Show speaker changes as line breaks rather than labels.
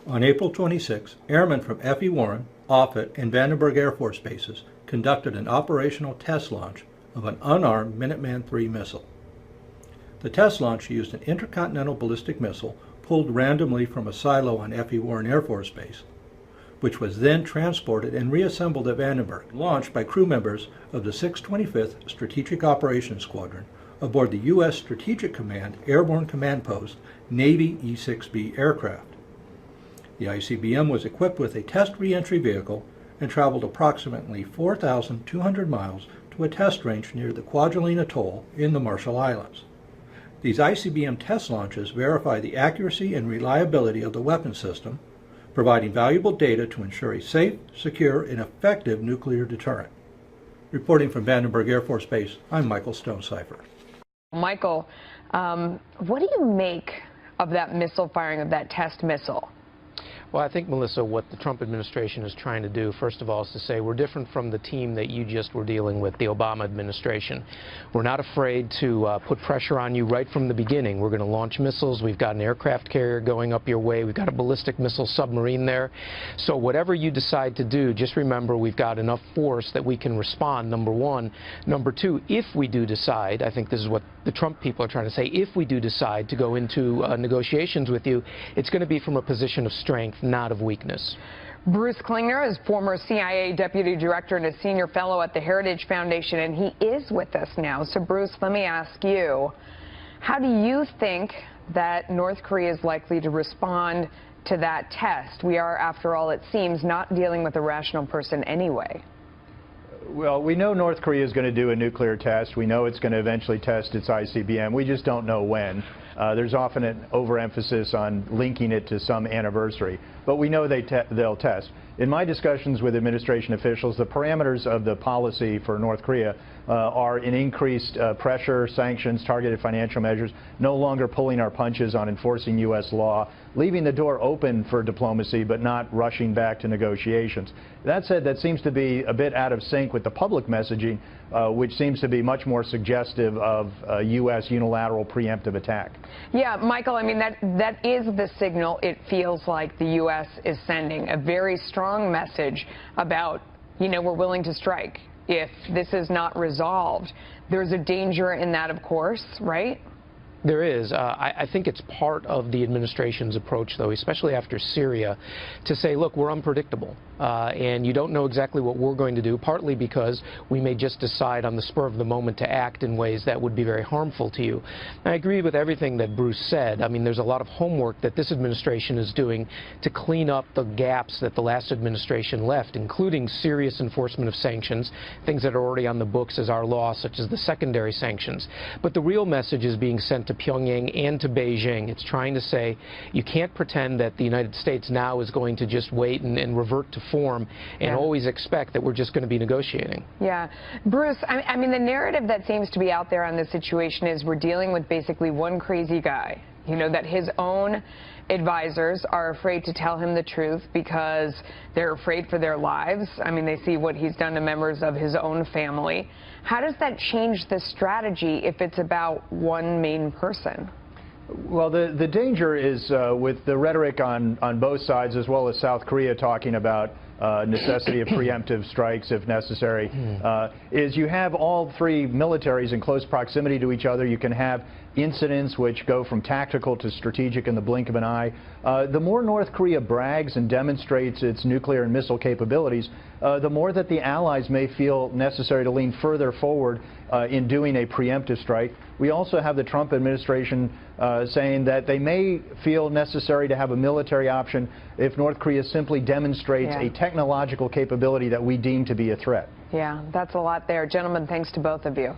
On April 26, airmen from F.E. Warren, Offutt, and Vandenberg Air Force bases conducted an operational test launch of an unarmed Minuteman III missile. The test launch used an intercontinental ballistic missile pulled randomly from a silo on F.E. Warren Air Force Base, which was then transported and reassembled at Vandenberg, launched by crew members of the 625th Strategic Operations Squadron aboard the U.S. Strategic Command Airborne Command Post Navy E-6B aircraft. The ICBM was equipped with a test reentry vehicle and traveled approximately 4,200 miles to a test range near the Kwajalein Atoll in the Marshall Islands. These ICBM test launches verify the accuracy and reliability of the weapon system, providing valuable data to ensure a safe, secure, and effective nuclear deterrent. Reporting from Vandenberg Air Force Base, I'm Michael Stonecipher.
Michael, what do you make of that missile firing, of that test missile?
Well, I think, Melissa, what the Trump administration is trying to do, first of all, is to say we're different from the team that you just were dealing with, the Obama administration. We're not afraid to put pressure on you right from the beginning. We're going to launch missiles. We've got an aircraft carrier going up your way. We've got a ballistic missile submarine there. So whatever you decide to do, just remember we've got enough force that we can respond, number one. Number two, if we do decide, I think this is what the Trump people are trying to say, if we do decide to go into negotiations with you, it's going to be from a position of strength, not of weakness.
Bruce Klinger is former CIA Deputy Director and a Senior Fellow at the Heritage Foundation, and he is with us now. So, Bruce, let me ask you, how do you think that North Korea is likely to respond to that test? We are, after all, it seems, not dealing with a rational person anyway.
Well, we know North Korea is going to do a nuclear test. We know it's going to eventually test its ICBM. We just don't know when. There's often an overemphasis on linking it to some anniversary. But we know they'll test. In my discussions with administration officials, the parameters of the policy for North Korea are in increased pressure, sanctions, targeted financial measures, no longer pulling our punches on enforcing U.S. law, leaving the door open for diplomacy but not rushing back to negotiations. That said, that seems to be a bit out of sync with the public messaging, which seems to be much more suggestive of a U.S. unilateral preemptive attack.
Yeah, Michael, I mean, that is the signal it feels like the U.S. is sending, a very strong message about, you know, we're willing to strike if this is not resolved. There's a danger in that, of course, right?
There is. I think it's part of the administration's approach, though, especially after Syria, to say, look, we're unpredictable, and you don't know exactly what we're going to do, partly because we may just decide on the spur of the moment to act in ways that would be very harmful to you. I agree with everything that Bruce said. I mean, there's a lot of homework that this administration is doing to clean up the gaps that the last administration left, including serious enforcement of sanctions, things that are already on the books as our law, such as the secondary sanctions. But the real message is being sent to Pyongyang and to Beijing. It's trying to say you can't pretend that the United States now is going to just wait and revert to form and always expect that we're just going to be negotiating.
Yeah. Bruce, I mean, the narrative that seems to be out there on this situation is we're dealing with basically one crazy guy. You know, that his own advisors are afraid to tell him the truth because they're afraid for their lives. I mean, they see what he's done to members of his own family. How does that change the strategy if it's about one main person?
Well, the danger is with the rhetoric on both sides, as well as South Korea talking about necessity of preemptive strikes if necessary, is you have all three militaries in close proximity to each other. You can have incidents which go from tactical to strategic in the blink of an eye. The more North Korea brags and demonstrates its nuclear and missile capabilities, the more that the allies may feel necessary to lean further forward in doing a preemptive strike. We also have the Trump administration saying that they may feel necessary to have a military option if North Korea simply demonstrates a technological capability that we deem to be a threat.
Yeah, that's a lot there. Gentlemen, thanks to both of you.